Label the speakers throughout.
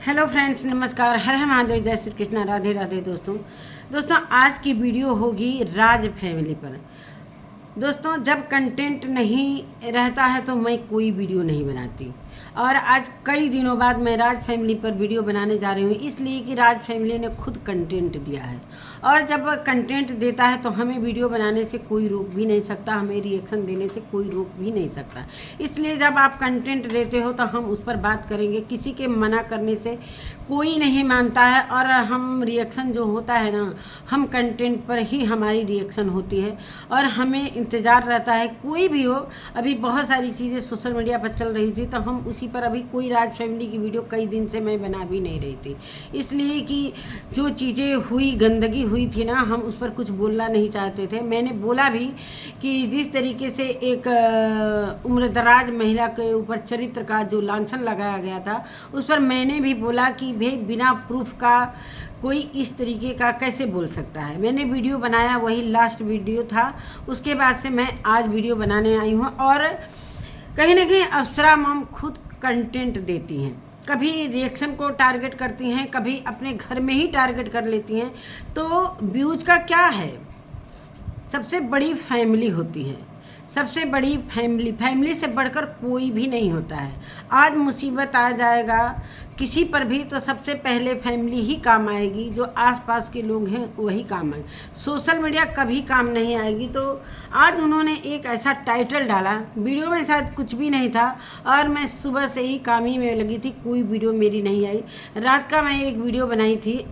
Speaker 1: Hello friends, नमस्कार। हर हर महादेव, जय श्री कृष्णा, राधे राधे। दोस्तों आज की वीडियो होगी राज फैमिली पर। दोस्तों जब कंटेंट नहीं रहता है तो मैं कोई वीडियो नहीं बनाती, और आज कई दिनों बाद मैं राज फैमिली पर वीडियो बनाने जा रही हूँ, इसलिए कि राज फैमिली ने खुद कंटेंट दिया है। और जब कंटेंट देता है तो हमें वीडियो बनाने से कोई रोक भी नहीं सकता, हमें रिएक्शन देने से कोई रोक भी नहीं सकता। इसलिए जब आप कंटेंट देते हो तो हम उस पर बात करेंगे। किसी के मना करने से कोई नहीं मानता है, और हम रिएक्शन जो होता है ना, हम कंटेंट पर ही हमारी रिएक्शन होती है, और हमें इंतज़ार रहता है कोई भी हो। अभी बहुत सारी चीज़ें सोशल मीडिया पर चल रही थी, तो हम उसी पर अभी कोई राज फैमिली की वीडियो कई दिन से मैं बना भी नहीं रही थी, इसलिए कि जो चीज़ें हुई, गंदगी हुई थी ना, हम उस पर कुछ बोलना नहीं चाहते थे। मैंने बोला भी कि जिस तरीके से एक उम्रदराज महिला के ऊपर चरित्र का जो लांछन लगाया गया था, उस पर मैंने भी बोला कि भाई बिना प्रूफ का कोई इस तरीके का कैसे बोल सकता है। मैंने वीडियो बनाया, वही लास्ट वीडियो था। उसके बाद से मैं आज वीडियो बनाने आई हूँ, और कहीं ना कहीं अप्सरा मॉम खुद कंटेंट देती हैं। कभी रिएक्शन को टारगेट करती हैं, कभी अपने घर में ही टारगेट कर लेती हैं। तो व्यूज का क्या है, सबसे बड़ी फैमिली होती है, सबसे बड़ी फैमिली से बढ़कर कोई भी नहीं होता है। आज मुसीबत आ जाएगा किसी पर भी तो सबसे पहले फैमिली ही काम आएगी, जो आसपास के लोग हैं वही काम आएंगे, सोशल मीडिया कभी काम नहीं आएगी। तो आज उन्होंने एक ऐसा टाइटल डाला, वीडियो में शायद कुछ भी नहीं था, और मैं सुबह से ही काम ही में लगी थी, कोई वीडियो मेरी नहीं आई। रात का मैं एक वीडियो बनाई थी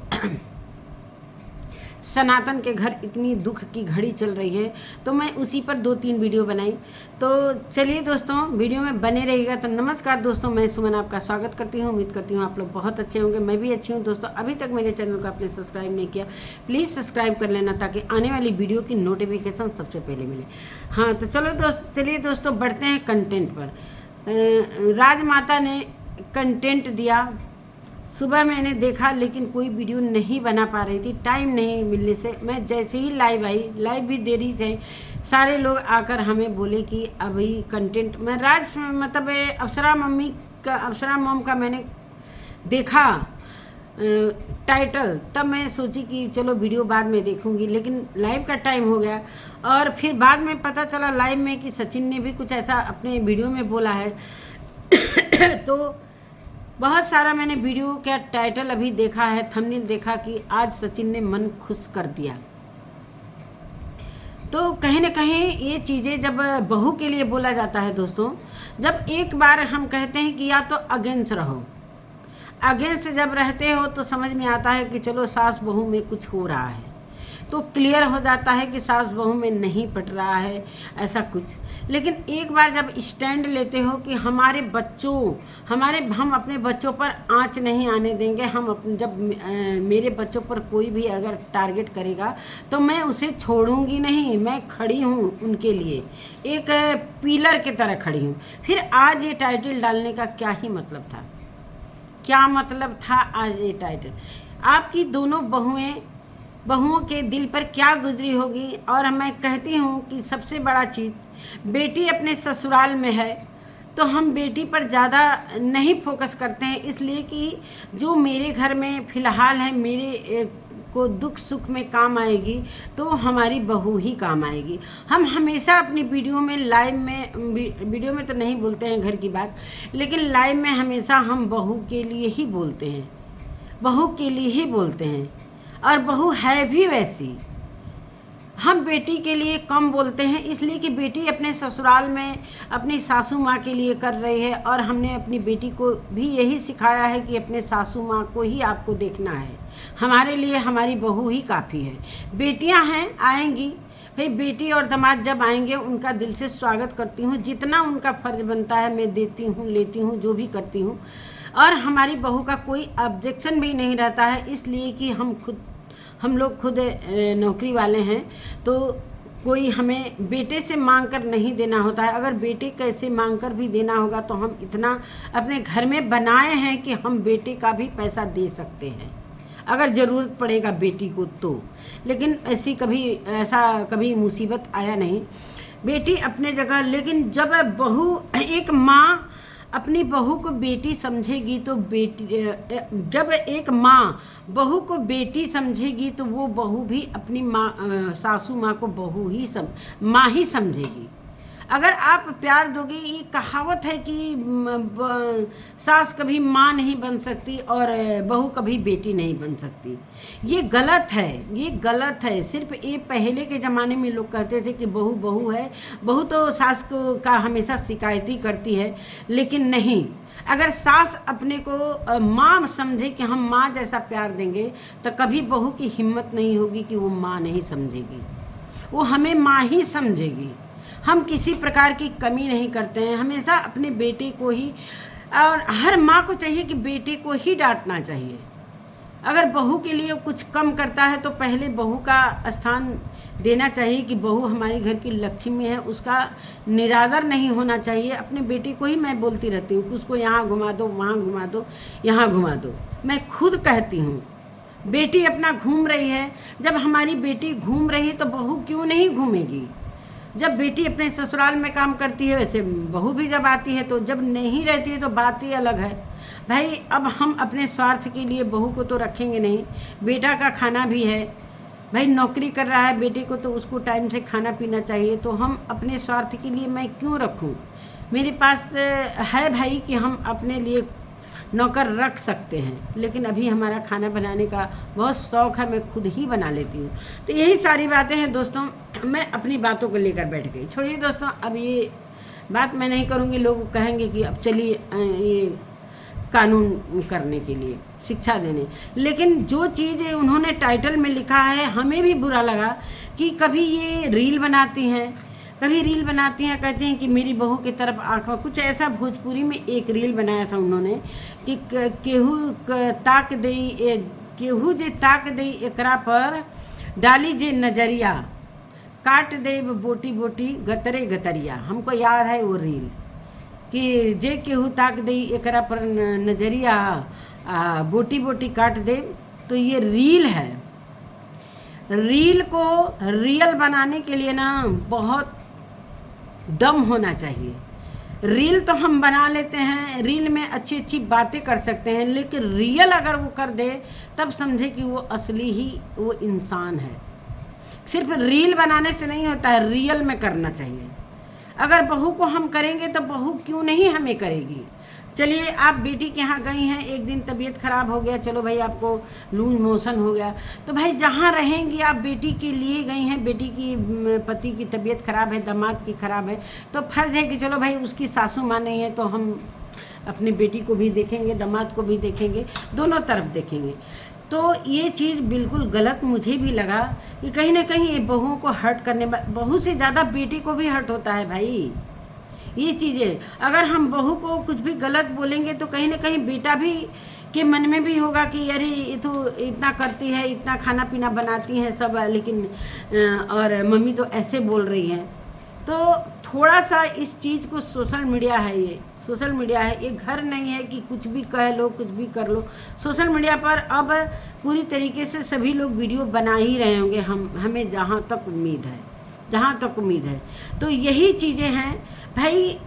Speaker 1: सनातन के घर इतनी दुख की घड़ी चल रही है, तो मैं उसी पर 2-3 वीडियो बनाई। तो चलिए दोस्तों, वीडियो में बने रहिएगा। तो नमस्कार दोस्तों, मैं सुमन आपका स्वागत करती हूँ। उम्मीद करती हूँ आप लोग बहुत अच्छे होंगे, मैं भी अच्छी हूँ। दोस्तों अभी तक मेरे चैनल को आपने सब्सक्राइब नहीं किया, प्लीज़ सब्सक्राइब कर लेना, ताकि आने वाली वीडियो की नोटिफिकेशन सबसे पहले मिले। हाँ तो चलिए दोस्तों बढ़ते हैं कंटेंट पर। राजमाता ने कंटेंट दिया, सुबह मैंने देखा, लेकिन कोई वीडियो नहीं बना पा रही थी, टाइम नहीं मिलने से। मैं जैसे ही लाइव आई, लाइव भी देरी से, सारे लोग आकर हमें बोले कि अभी कंटेंट, मैं अप्सरा मॉम का मैंने देखा टाइटल, तब मैं सोची कि चलो वीडियो बाद में देखूंगी, लेकिन लाइव का टाइम हो गया। और फिर बाद में पता चला लाइव में कि सचिन ने भी कुछ ऐसा अपने वीडियो में बोला है तो बहुत सारा मैंने वीडियो का टाइटल अभी देखा है, थंबनेल देखा कि आज सचिन ने मन खुश कर दिया। तो कहीं ना कहीं ये चीज़ें जब बहू के लिए बोला जाता है दोस्तों, जब एक बार हम कहते हैं कि या तो अगेंस्ट रहो, अगेंस्ट जब रहते हो तो समझ में आता है कि चलो सास बहू में कुछ हो रहा है, तो क्लियर हो जाता है कि सास बहू में नहीं पट रहा है ऐसा कुछ। लेकिन एक बार जब स्टैंड लेते हो कि हम अपने बच्चों पर आंच नहीं आने देंगे, जब मेरे बच्चों पर कोई भी अगर टारगेट करेगा तो मैं उसे छोड़ूंगी नहीं, मैं खड़ी हूँ उनके लिए, एक पिलर की तरह खड़ी हूँ। फिर आज ये टाइटल डालने का क्या ही मतलब था, क्या मतलब था आज ये टाइटल? आपकी दोनों बहुओं के दिल पर क्या गुजरी होगी। और मैं कहती हूँ कि सबसे बड़ा चीज़, बेटी अपने ससुराल में है तो हम बेटी पर ज़्यादा नहीं फोकस करते हैं, इसलिए कि जो मेरे घर में फ़िलहाल है, मेरे को दुख सुख में काम आएगी तो हमारी बहू ही काम आएगी। हम हमेशा अपनी वीडियो में तो नहीं बोलते हैं घर की बात, लेकिन लाइव में हमेशा हम बहू के लिए ही बोलते हैं, बहू के लिए ही बोलते हैं, और बहू है भी वैसी। हम बेटी के लिए कम बोलते हैं, इसलिए कि बेटी अपने ससुराल में अपनी सासू माँ के लिए कर रही है, और हमने अपनी बेटी को भी यही सिखाया है कि अपने सासू माँ को ही आपको देखना है, हमारे लिए हमारी बहू ही काफ़ी है। बेटियाँ हैं, आएंगी भाई, बेटी और दामाद जब आएंगे उनका दिल से स्वागत करती हूँ, जितना उनका फ़र्ज बनता है मैं देती हूँ, लेती हूँ, जो भी करती हूँ। और हमारी बहू का कोई ऑब्जेक्शन भी नहीं रहता है, इसलिए कि हम लोग खुद नौकरी वाले हैं, तो कोई हमें बेटे से मांग कर नहीं देना होता है। अगर बेटे कैसे मांग कर भी देना होगा तो हम इतना अपने घर में बनाए हैं कि हम बेटे का भी पैसा दे सकते हैं अगर ज़रूरत पड़ेगा बेटी को तो। लेकिन ऐसा कभी मुसीबत आया नहीं, बेटी अपने जगह। लेकिन जब बहू, एक माँ अपनी बहू को बेटी समझेगी तो बेटी, जब एक माँ बहू को बेटी समझेगी तो वो बहू भी अपनी माँ, सासू माँ को बहू ही माँ ही समझेगी। अगर आप प्यार दोगे, ये कहावत है कि सास कभी माँ नहीं बन सकती और बहू कभी बेटी नहीं बन सकती, ये गलत है, ये गलत है। सिर्फ ये पहले के ज़माने में लोग कहते थे कि बहू बहू है, बहू तो सास को का हमेशा शिकायत ही करती है, लेकिन नहीं, अगर सास अपने को माँ समझे कि हम माँ जैसा प्यार देंगे तो कभी बहू की हिम्मत नहीं होगी कि वो माँ नहीं समझेगी, वो हमें माँ ही समझेगी। हम किसी प्रकार की कमी नहीं करते हैं, हमेशा अपने बेटे को ही, और हर माँ को चाहिए कि बेटे को ही डांटना चाहिए। अगर बहू के लिए कुछ कम करता है तो पहले बहू का स्थान देना चाहिए कि बहू हमारे घर की लक्ष्मी है, उसका निरादर नहीं होना चाहिए। अपने बेटे को ही मैं बोलती रहती हूँ कि उसको यहाँ घुमा दो, वहाँ घुमा दो, यहाँ घुमा दो। मैं खुद कहती हूँ, बेटी अपना घूम रही है, जब हमारी बेटी घूम रही है तो बहू क्यों नहीं घूमेगी। जब बेटी अपने ससुराल में काम करती है, वैसे बहू भी जब आती है, तो जब नहीं रहती है तो बात ही अलग है। भाई अब हम अपने स्वार्थ के लिए बहू को तो रखेंगे नहीं, बेटा का खाना भी है, भाई नौकरी कर रहा है बेटे को तो उसको टाइम से खाना पीना चाहिए, तो हम अपने स्वार्थ के लिए मैं क्यों रखूं। मेरे पास है भाई कि हम अपने लिए नौकर रख सकते हैं, लेकिन अभी हमारा खाना बनाने का बहुत शौक़ है, मैं खुद ही बना लेती हूँ। तो यही सारी बातें हैं दोस्तों, मैं अपनी बातों को लेकर बैठ गई। छोड़िए दोस्तों, अब ये बात मैं नहीं करूँगी, लोग कहेंगे कि अब चलिए ये कानून करने के लिए, शिक्षा देने, लेकिन जो चीज़ उन्होंने टाइटल में लिखा है हमें भी बुरा लगा कि कभी ये रील बनाती हैं, कभी रील बनाती हैं, कहते हैं कि मेरी बहू की तरफ आँख, कुछ ऐसा भोजपुरी में एक रील बनाया था उन्होंने कि केहू ताक दई, केहू जे ताक दई एकरा पर डाली जे नजरिया, काट दे बोटी बोटी गतरे गतरिया। हमको याद है वो रील कि जे केहू ताक दई एकरा पर नजरिया, बोटी बोटी काट दे। तो ये रील है। रील को रियल बनाने के लिए ना बहुत दम होना चाहिए। रील तो हम बना लेते हैं, रील में अच्छी अच्छी बातें कर सकते हैं, लेकिन रियल अगर वो कर दे तब समझे कि वो असली ही वो इंसान है। सिर्फ रील बनाने से नहीं होता है, रियल में करना चाहिए। अगर बहू को हम करेंगे तो बहू क्यों नहीं हमें करेगी। चलिए, आप बेटी के यहाँ गई हैं, एक दिन तबीयत ख़राब हो गया, चलो भाई आपको लूज मोशन हो गया, तो भाई जहाँ रहेंगी आप बेटी के लिए गई हैं, बेटी की पति की तबीयत ख़राब है, दामाद की ख़राब है, तो फ़र्ज़ है कि चलो भाई उसकी सासू माँ नहीं है तो हम अपनी बेटी को भी देखेंगे, दामाद को भी देखेंगे, दोनों तरफ देखेंगे। तो ये चीज़ बिल्कुल गलत मुझे भी लगा कि कहीं ना कहीं ये बहुओं को हर्ट करने, बहू से ज़्यादा बेटी को भी हर्ट होता है भाई। ये चीज़ें अगर हम बहू को कुछ भी गलत बोलेंगे तो कहीं ना कहीं बेटा भी के मन में भी होगा कि अरे ये तो इतना करती है, इतना खाना पीना बनाती हैं सब, लेकिन और मम्मी तो ऐसे बोल रही हैं। तो थोड़ा सा इस चीज़ को, सोशल मीडिया है, ये सोशल मीडिया है, ये घर नहीं है कि कुछ भी कह लो, कुछ भी कर लो। सोशल मीडिया पर अब पूरी तरीके से सभी लोग वीडियो बना ही रहे होंगे, हमें जहाँ तक उम्मीद है। तो यही चीज़ें हैं भाई।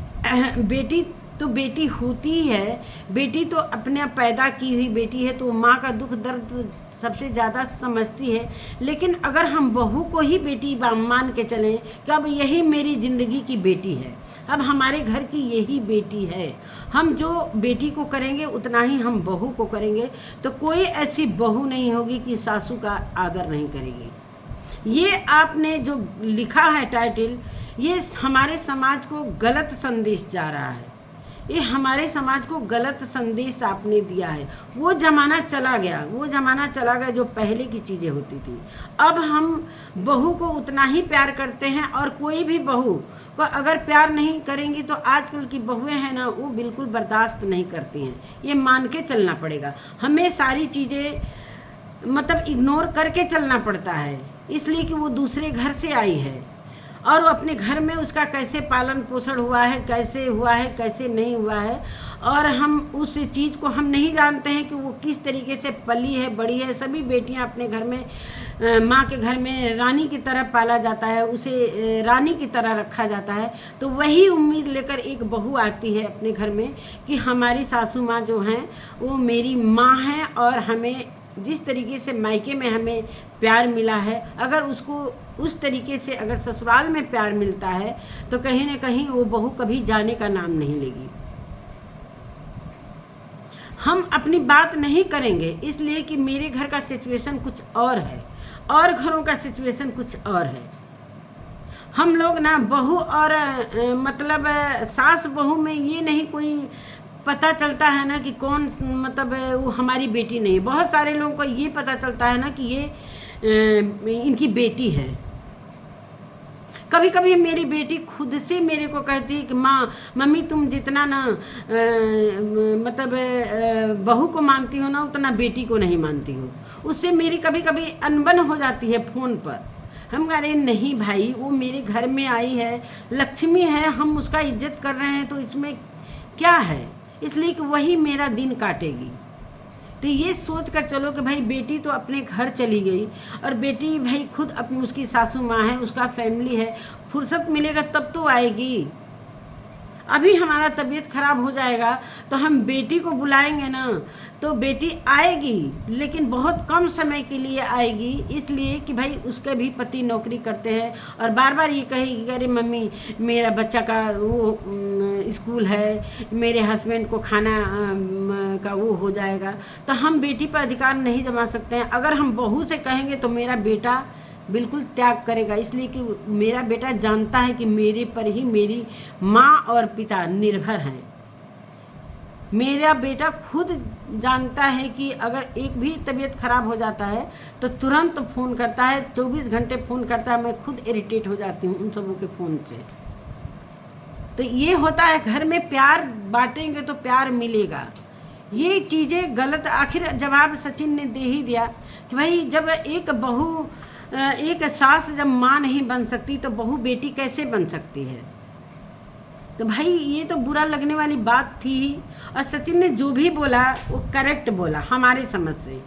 Speaker 1: बेटी तो बेटी होती है, बेटी तो अपने पैदा की हुई बेटी है, तो माँ का दुख दर्द सबसे ज़्यादा समझती है। लेकिन अगर हम बहू को ही बेटी मान के चलें कि अब यही मेरी ज़िंदगी की बेटी है, अब हमारे घर की यही बेटी है, हम जो बेटी को करेंगे उतना ही हम बहू को करेंगे, तो कोई ऐसी बहू नहीं होगी कि सासू का आदर नहीं करेगी। ये आपने जो लिखा है टाइटल, ये हमारे समाज को गलत संदेश जा रहा है, ये हमारे समाज को गलत संदेश आपने दिया है। वो ज़माना चला गया जो पहले की चीज़ें होती थी। अब हम बहू को उतना ही प्यार करते हैं, और कोई भी बहू को अगर प्यार नहीं करेंगी तो आजकल की बहुएं हैं ना, वो बिल्कुल बर्दाश्त नहीं करती हैं। ये मान के चलना पड़ेगा, हमें सारी चीज़ें मतलब इग्नोर करके चलना पड़ता है, इसलिए कि वो दूसरे घर से आई है और वो अपने घर में उसका कैसे पालन पोषण हुआ है, कैसे हुआ है, कैसे नहीं हुआ है, और हम उस चीज़ को हम नहीं जानते हैं कि वो किस तरीके से पली है, बड़ी है। सभी बेटियां अपने घर में माँ के घर में रानी की तरह पाला जाता है, उसे रानी की तरह रखा जाता है, तो वही उम्मीद लेकर एक बहू आती है अपने घर में कि हमारी सासू माँ जो हैं वो मेरी माँ हैं, और हमें जिस तरीके से मायके में हमें प्यार मिला है, अगर उसको उस तरीके से अगर ससुराल में प्यार मिलता है तो कहीं ना कहीं वो बहू कभी जाने का नाम नहीं लेगी। हम अपनी बात नहीं करेंगे इसलिए कि मेरे घर का सिचुएशन कुछ और है और घरों का सिचुएशन कुछ और है। हम लोग ना बहू और मतलब सास बहू में ये नहीं कोई पता चलता है ना कि कौन मतलब वो हमारी बेटी नहीं है। बहुत सारे लोगों को ये पता चलता है ना कि ये इनकी बेटी है। कभी कभी मेरी बेटी खुद से मेरे को कहती है कि माँ मम्मी तुम जितना ना मतलब बहू को मानती हो ना उतना बेटी को नहीं मानती हो। उससे मेरी कभी कभी अनबन हो जाती है फ़ोन पर। हम कह रहे नहीं भाई, वो मेरे घर में आई है, लक्ष्मी है, हम उसका इज्जत कर रहे हैं तो इसमें क्या है, इसलिए कि वही मेरा दिन काटेगी। तो ये सोच कर चलो कि भाई बेटी तो अपने घर चली गई और बेटी भाई खुद अपनी उसकी सासू माँ है, उसका फैमिली है, फुर्सत मिलेगा तब तो आएगी। अभी हमारा तबीयत खराब हो जाएगा तो हम बेटी को बुलाएंगे ना तो बेटी आएगी, लेकिन बहुत कम समय के लिए आएगी, इसलिए कि भाई उसके भी पति नौकरी करते हैं और बार बार ये कहेगी अरे मम्मी मेरा बच्चा का वो स्कूल है, मेरे हस्बैंड को खाना का वो हो जाएगा। तो हम बेटी पर अधिकार नहीं जमा सकते हैं। अगर हम बहू से कहेंगे तो मेरा बेटा बिल्कुल त्याग करेगा, इसलिए कि मेरा बेटा जानता है कि मेरे पर ही मेरी माँ और पिता निर्भर हैं। मेरा बेटा खुद जानता है कि अगर एक भी तबीयत खराब हो जाता है तो तुरंत फ़ोन करता है, 24 घंटे फ़ोन करता है। मैं खुद इरिटेट हो जाती हूँ उन सबों के फ़ोन से। तो ये होता है, घर में प्यार बांटेंगे तो प्यार मिलेगा। ये चीज़ें गलत, आखिर जवाब सचिन ने दे ही दिया कि भाई जब एक बहू एक सास जब माँ नहीं बन सकती तो बहू बेटी कैसे बन सकती है। तो भाई ये तो बुरा लगने वाली बात थी ही। और सचिन ने जो भी बोला वो करेक्ट बोला हमारे समझ से।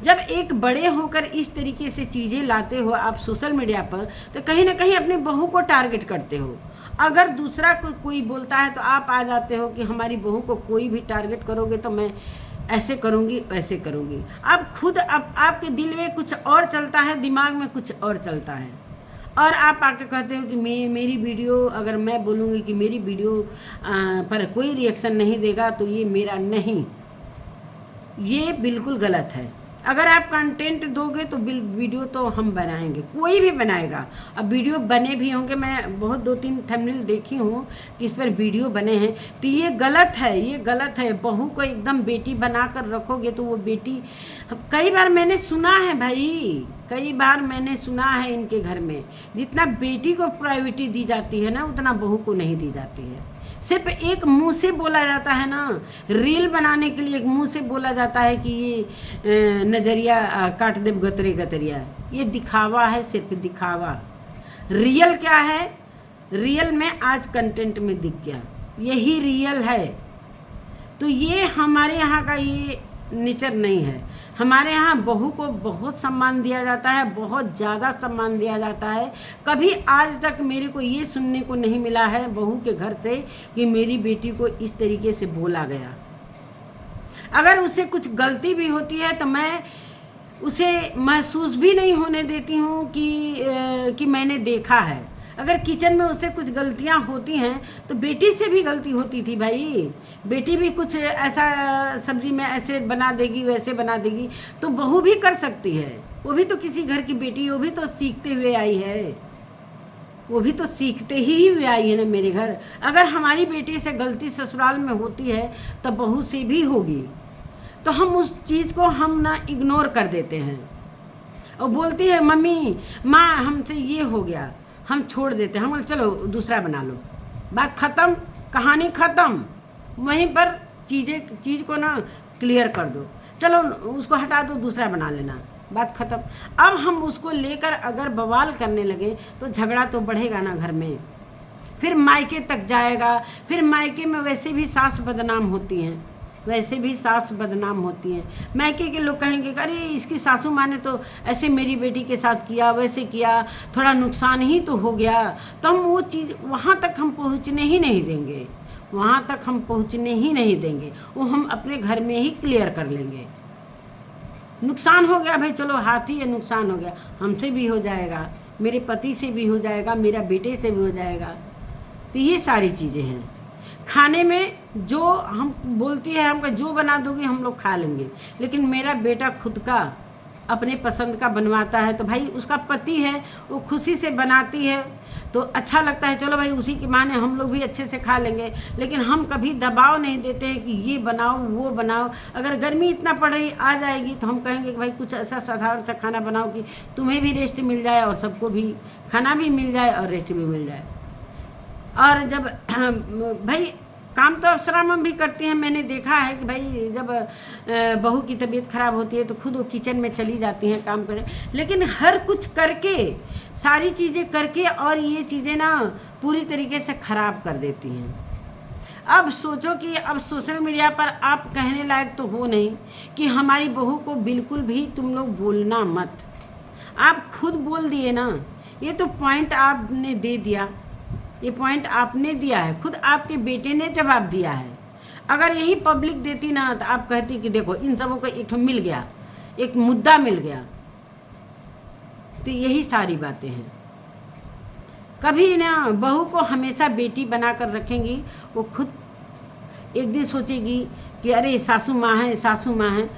Speaker 1: जब एक बड़े होकर इस तरीके से चीज़ें लाते हो आप सोशल मीडिया पर तो कहीं ना कहीं अपने बहू को टारगेट करते हो। अगर दूसरा कोई बोलता है तो आप आ जाते हो कि हमारी बहू को कोई भी टारगेट करोगे तो मैं ऐसे करूँगी वैसे करूँगी। आप खुद आपके दिल में कुछ और चलता है, दिमाग में कुछ और चलता है, और आप आके कहते हो कि मेरी वीडियो, अगर मैं बोलूँगी कि मेरी वीडियो पर कोई रिएक्शन नहीं देगा तो ये मेरा नहीं, ये बिल्कुल गलत है। अगर आप कंटेंट दोगे तो वीडियो तो हम बनाएंगे, कोई भी बनाएगा। अब वीडियो बने भी होंगे, मैं बहुत 2-3 थंबनेल देखी हूँ कि इस पर वीडियो बने हैं, तो ये गलत है, ये गलत है। बहू को एकदम बेटी बना कर रखोगे तो वो बेटी, कई बार मैंने सुना है भाई, कई बार मैंने सुना है इनके घर में जितना बेटी को प्रायोरिटी दी जाती है ना उतना बहू को नहीं दी जाती है। सिर्फ एक मुंह से बोला जाता है ना, रील बनाने के लिए एक मुंह से बोला जाता है कि ये नज़रिया काट दे गतरे गतरिया, ये दिखावा है, सिर्फ दिखावा। रियल क्या है, रियल में आज कंटेंट में दिख गया, यही रियल है। तो ये हमारे यहाँ का ये नेचर नहीं है। हमारे यहाँ बहू को बहुत सम्मान दिया जाता है, बहुत ज़्यादा सम्मान दिया जाता है। कभी आज तक मेरे को ये सुनने को नहीं मिला है बहू के घर से कि मेरी बेटी को इस तरीके से बोला गया। अगर उसे कुछ गलती भी होती है तो मैं उसे महसूस भी नहीं होने देती हूँ कि मैंने देखा है। अगर किचन में उससे कुछ गलतियाँ होती हैं तो बेटी से भी गलती होती थी भाई, बेटी भी कुछ ऐसा सब्जी में ऐसे बना देगी वैसे बना देगी, तो बहू भी कर सकती है। वो भी तो किसी घर की बेटी, वो भी तो सीखते हुए आई है, वो भी तो सीखते ही हुए आई है ना मेरे घर। अगर हमारी बेटी से गलती ससुराल में होती है तो बहू से भी होगी, तो हम उस चीज़ को हम ना इग्नोर कर देते हैं और बोलती है मम्मी माँ हमसे ये हो गया, हम छोड़ देते हैं। हम चलो दूसरा बना लो, बात ख़त्म, कहानी ख़त्म, वहीं पर चीज़ को ना क्लियर कर दो, चलो उसको हटा दो, दूसरा बना लेना, बात ख़त्म। अब हम उसको लेकर अगर बवाल करने लगे तो झगड़ा तो बढ़ेगा ना घर में, फिर मायके तक जाएगा, फिर मायके में वैसे भी सास बदनाम होती हैं। वैसे भी सास बदनाम होती हैं। मायके के लोग कहेंगे कि अरे इसकी सासू माँ ने तो ऐसे मेरी बेटी के साथ किया, वैसे किया, थोड़ा नुकसान ही तो हो गया। तो हम वो चीज़ वहाँ तक हम पहुँचने ही नहीं देंगे, वहाँ तक हम पहुँचने ही नहीं देंगे। वो हम अपने घर में ही क्लियर कर लेंगे। नुकसान हो गया भाई, चलो हाथी है, नुकसान हो गया, हमसे भी हो जाएगा, मेरे पति से भी हो जाएगा, मेरा बेटे से भी हो जाएगा। तो ये सारी चीज़ें हैं। खाने में जो हम बोलती है हमको जो बना दोगे हम लोग खा लेंगे, लेकिन मेरा बेटा खुद का अपने पसंद का बनवाता है तो भाई उसका पति है, वो खुशी से बनाती है तो अच्छा लगता है, चलो भाई उसी के माने हम लोग भी अच्छे से खा लेंगे। लेकिन हम कभी दबाव नहीं देते हैं कि ये बनाओ वो बनाओ। अगर गर्मी इतना पड़ रही आ जाएगी तो हम कहेंगे कि भाई कुछ ऐसा साधारण सा खाना बनाओ कि तुम्हें भी रेस्ट मिल जाए और सबको भी खाना भी मिल जाए और रेस्ट भी मिल जाए। और जब भाई काम तो अप्सरा भी करती हैं, मैंने देखा है कि भाई जब बहू की तबीयत ख़राब होती है तो खुद वो किचन में चली जाती हैं काम करने, लेकिन हर कुछ करके, सारी चीज़ें करके और ये चीज़ें ना पूरी तरीके से ख़राब कर देती हैं। अब सोचो कि अब सोशल मीडिया पर आप कहने लायक तो हो नहीं कि हमारी बहू को बिल्कुल भी तुम लोग बोलना मत। आप खुद बोल दिए ना, ये तो पॉइंट आपने दे दिया, ये पॉइंट आपने दिया है, खुद आपके बेटे ने जवाब दिया है। अगर यही पब्लिक देती ना तो आप कहती कि देखो इन सबों को एक मिल गया, एक मुद्दा मिल गया। तो यही सारी बातें हैं। कभी ना बहू को हमेशा बेटी बनाकर रखेंगी, वो खुद एक दिन सोचेगी कि अरे सासू माँ है, सासू माँ है।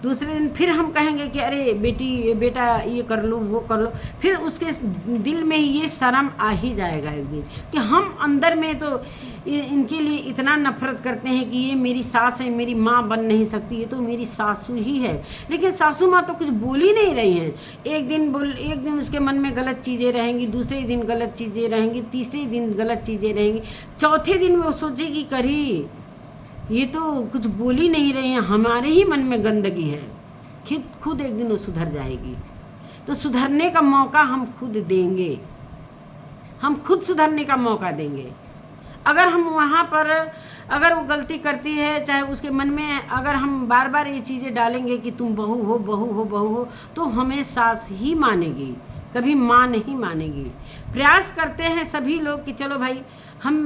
Speaker 1: दूसरे दिन फिर हम कहेंगे कि अरे बेटी बेटा ये कर लो वो कर लो, फिर उसके दिल में ये शर्म आ ही जाएगा एक दिन कि हम अंदर में तो इनके लिए इतना नफरत करते हैं कि ये मेरी सास है, मेरी माँ बन नहीं सकती, ये तो मेरी सासू ही है। लेकिन सासू माँ तो कुछ बोल ही नहीं रही हैं। एक दिन उसके मन में गलत चीज़ें रहेंगी, दूसरे दिन गलत चीज़ें रहेंगी, तीसरे दिन गलत चीज़ें रहेंगी, चौथे दिन वो सोचेगी करी ये तो कुछ बोल ही नहीं रहे हैं, हमारे ही मन में गंदगी है। खुद एक दिन वो सुधर जाएगी। तो सुधरने का मौका हम खुद देंगे, हम खुद सुधरने का मौका देंगे। अगर हम वहाँ पर अगर वो गलती करती है, चाहे उसके मन में अगर हम बार बार ये चीज़ें डालेंगे कि तुम बहू हो बहू हो बहू हो, तो हमें सास ही मानेगी, कभी माँ नहीं मानेगी। प्रयास करते हैं सभी लोग कि चलो भाई हम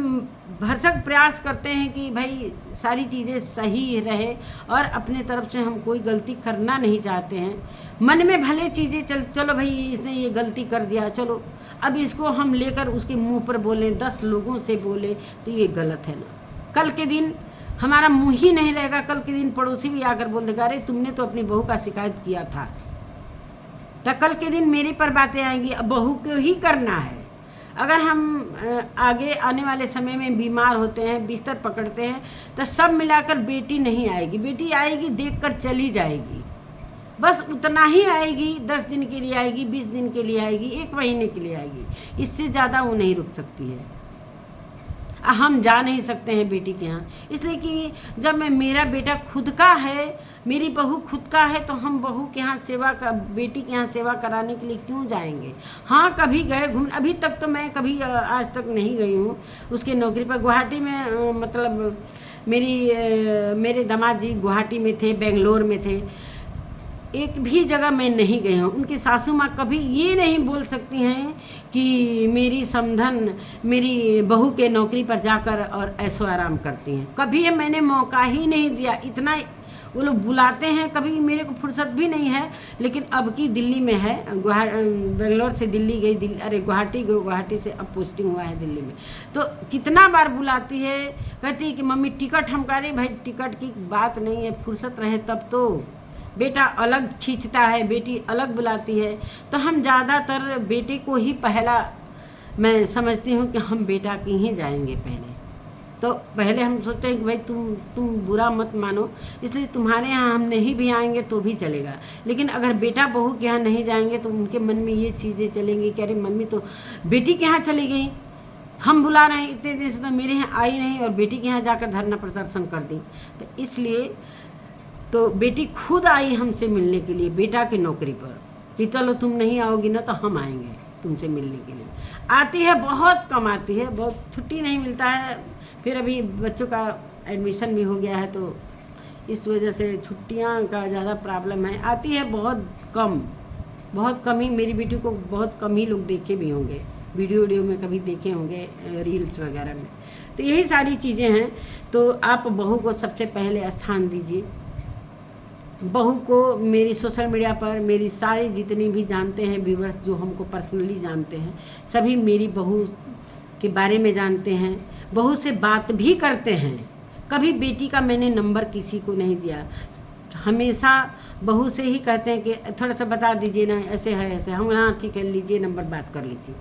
Speaker 1: भरसक प्रयास करते हैं कि भाई सारी चीज़ें सही रहे और अपने तरफ से हम कोई गलती करना नहीं चाहते हैं। मन में भले चीज़ें चलो भाई इसने ये गलती कर दिया, चलो अब इसको हम लेकर उसके मुंह पर बोलें, 10 लोगों से बोलें, तो ये गलत है ना। कल के दिन हमारा मुंह ही नहीं रहेगा, कल के दिन पड़ोसी भी आकर बोल देगा अरे तुमने तो अपनी बहू का शिकायत किया था। तो कल के दिन मेरे पर बातें आएंगी, अब बहू को ही करना है। अगर हम आगे आने वाले समय में बीमार होते हैं, बिस्तर पकड़ते हैं, तो सब मिलाकर बेटी नहीं आएगी, बेटी आएगी देखकर चली जाएगी, बस उतना ही आएगी। 10 दिन के लिए आएगी, 20 दिन के लिए आएगी, 1 महीने के लिए आएगी, इससे ज़्यादा वो नहीं रुक सकती है। हम जा नहीं सकते हैं बेटी के यहाँ, इसलिए कि जब मेरा बेटा खुद का है, मेरी बहू खुद का है, तो हम बहू के यहाँ बेटी के यहाँ सेवा कराने के लिए क्यों जाएंगे। हाँ कभी गए घूम, अभी तक तो मैं कभी आज तक नहीं गई हूँ उसके नौकरी पर। गुवाहाटी में मतलब मेरे दामाद जी गुवाहाटी में थे, बेंगलोर में थे, एक भी जगह मैं नहीं गई हूँ। उनकी सासू माँ कभी ये नहीं बोल सकती हैं कि मेरी समधन मेरी बहू के नौकरी पर जाकर और ऐशो आराम करती हैं, कभी मैंने मौका ही नहीं दिया। इतना वो लोग बुलाते हैं, कभी मेरे को फुर्सत भी नहीं है। लेकिन अब की दिल्ली में है, बेंगलोर से दिल्ली गई, गुवाहाटी गई, गुवाहाटी से अब पोस्टिंग हुआ है दिल्ली में। तो कितना बार बुलाती है, कहती है कि मम्मी टिकट हम करें। भाई टिकट की बात नहीं है, फुर्सत रहे तब तो। बेटा अलग खींचता है, बेटी अलग बुलाती है, तो हम ज़्यादातर बेटे को ही पहला मैं समझती हूँ कि हम बेटा की ही जाएंगे पहले। तो पहले हम सोचते हैं कि भाई तुम बुरा मत मानो, इसलिए तुम्हारे यहाँ हम नहीं भी आएंगे तो भी चलेगा। लेकिन अगर बेटा बहू के यहाँ नहीं जाएंगे तो उनके मन में ये चीज़ें चलेंगी कि अरे मम्मी तो बेटी के यहाँ चली गई, हम बुला रहे हैं, इतने दिन से तो मेरे यहाँ आई नहीं और बेटी के यहाँ जाकर धरना प्रदर्शन कर दी। तो इसलिए तो बेटी खुद आई हमसे मिलने के लिए बेटा की नौकरी पर कि चलो तुम नहीं आओगी ना तो हम आएंगे तुमसे मिलने के लिए। आती है, बहुत कम आती है, बहुत छुट्टी नहीं मिलता है। फिर अभी बच्चों का एडमिशन भी हो गया है तो इस वजह से छुट्टियां का ज़्यादा प्रॉब्लम है, आती है बहुत कम ही। मेरी वीडियो को बहुत कम ही लोग देखे भी होंगे, वीडियो में कभी देखे होंगे रील्स वगैरह में। तो यही सारी चीज़ें हैं। तो आप बहू को सबसे पहले स्थान दीजिए। बहू को मेरी सोशल मीडिया पर मेरी सारी जितनी भी जानते हैं व्यूअर्स, जो हमको पर्सनली जानते हैं, सभी मेरी बहू के बारे में जानते हैं, बहू से बात भी करते हैं। कभी बेटी का मैंने नंबर किसी को नहीं दिया, हमेशा बहू से ही कहते हैं कि थोड़ा सा बता दीजिए ना, ऐसे है ऐसे, हम हाँ ठीक है लीजिए नंबर, बात कर लीजिए।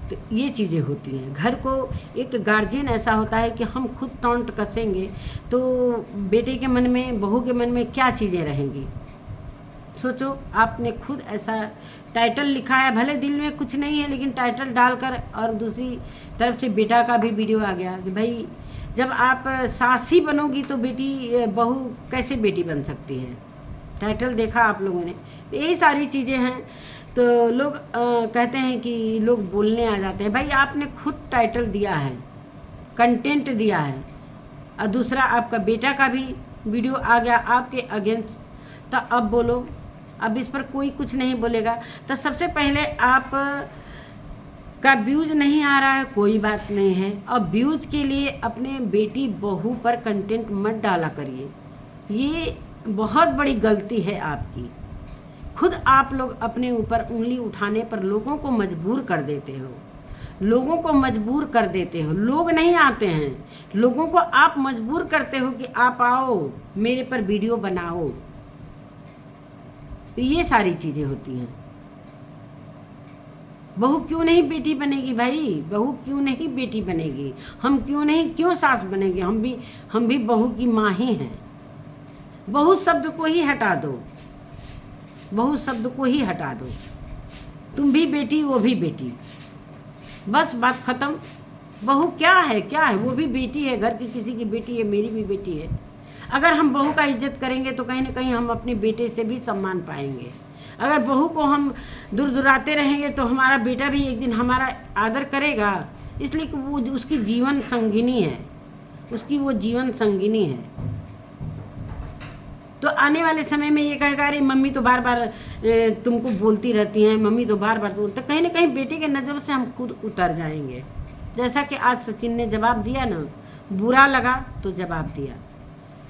Speaker 1: तो ये चीज़ें होती हैं। घर को एक गार्जियन ऐसा होता है कि हम खुद टॉन्ट कसेंगे तो बेटे के मन में, बहू के मन में क्या चीज़ें रहेंगी। सोचो, आपने खुद ऐसा टाइटल लिखा है, भले दिल में कुछ नहीं है लेकिन टाइटल डालकर, और दूसरी तरफ से बेटा का भी वीडियो आ गया कि भाई जब आप सास ही बनोगी तो बेटी, बहू कैसे बेटी बन सकती है। टाइटल देखा आप लोगों ने। तो यही सारी चीज़ें हैं। तो लोग कहते हैं कि लोग बोलने आ जाते हैं। भाई आपने खुद टाइटल दिया है, कंटेंट दिया है, और दूसरा आपका बेटा का भी वीडियो आ गया आपके अगेंस्ट, तो अब बोलो, अब इस पर कोई कुछ नहीं बोलेगा। तो सबसे पहले आप का व्यूज नहीं आ रहा है, कोई बात नहीं है। अब व्यूज के लिए अपने बेटी बहू पर कंटेंट मत डाला करिए, ये बहुत बड़ी गलती है आपकी। खुद आप लोग अपने ऊपर उंगली उठाने पर लोगों को मजबूर कर देते हो, लोगों को मजबूर कर देते हो। लोग नहीं आते हैं, लोगों को आप मजबूर करते हो कि आप आओ मेरे पर वीडियो बनाओ। तो ये सारी चीज़ें होती हैं। बहू क्यों नहीं बेटी बनेगी भाई, बहू क्यों नहीं बेटी बनेगी, हम क्यों सास बनेंगे। हम भी बहू की माँ ही हैं। बहू शब्द को ही हटा दो, बहू शब्द को ही हटा दो। तुम भी बेटी, वो भी बेटी, बस बात खत्म। बहू क्या है, वो भी बेटी है, घर की किसी की बेटी है, मेरी भी बेटी है। अगर हम बहू का इज्जत करेंगे तो कहीं ना कहीं हम अपने बेटे से भी सम्मान पाएंगे। अगर बहू को हम दुराते रहेंगे तो हमारा बेटा भी एक दिन हमारा आदर करेगा, इसलिए कि वो उसकी जीवन संगिनी है, उसकी वो जीवन संगिनी है। तो आने वाले समय में ये कहेगा अरे मम्मी तो बार बार तुमको बोलती रहती हैं, मम्मी तो बार बार, तो कहीं ना कहीं बेटे के नज़रों से हम खुद उतर जाएंगे। जैसा कि आज सचिन ने जवाब दिया ना, बुरा लगा तो जवाब दिया।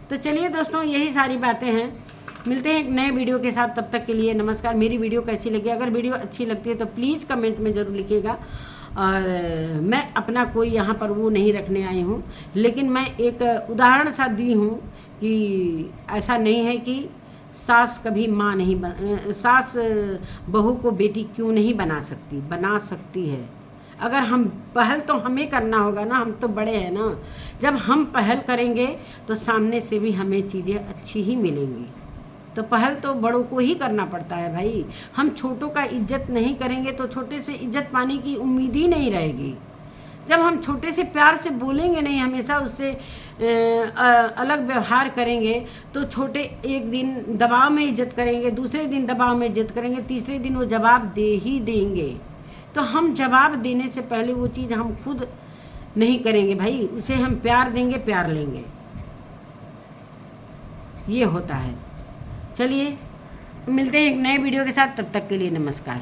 Speaker 1: तो चलिए दोस्तों, यही सारी बातें हैं। मिलते हैं एक नए वीडियो के साथ, तब तक के लिए नमस्कार। मेरी वीडियो कैसी लगी, अगर वीडियो अच्छी लगती है तो प्लीज़ कमेंट में ज़रूर लिखिएगा। और मैं अपना कोई यहाँ पर वो नहीं रखने आई हूँ, लेकिन मैं एक उदाहरण सा दी हूँ कि ऐसा नहीं है कि सास कभी माँ नहीं सास बहू को बेटी क्यों नहीं बना सकती, बना सकती है। अगर हम पहल तो हमें करना होगा ना, हम तो बड़े हैं ना। जब हम पहल करेंगे तो सामने से भी हमें चीज़ें अच्छी ही मिलेंगी। तो पहल तो बड़ों को ही करना पड़ता है भाई। हम छोटों का इज्जत नहीं करेंगे तो छोटे से इज्जत पाने की उम्मीद ही नहीं रहेगी। जब हम छोटे से प्यार से बोलेंगे नहीं, हमेशा उससे अलग व्यवहार करेंगे, तो छोटे एक दिन दबाव में इज्जत करेंगे, दूसरे दिन दबाव में इज्जत करेंगे, तीसरे दिन वो जवाब दे ही देंगे। तो हम जवाब देने से पहले वो चीज़ हम खुद नहीं करेंगे भाई, उसे हम प्यार देंगे, प्यार लेंगे, ये होता है। चलिए मिलते हैं एक नए वीडियो के साथ, तब तक के लिए नमस्कार।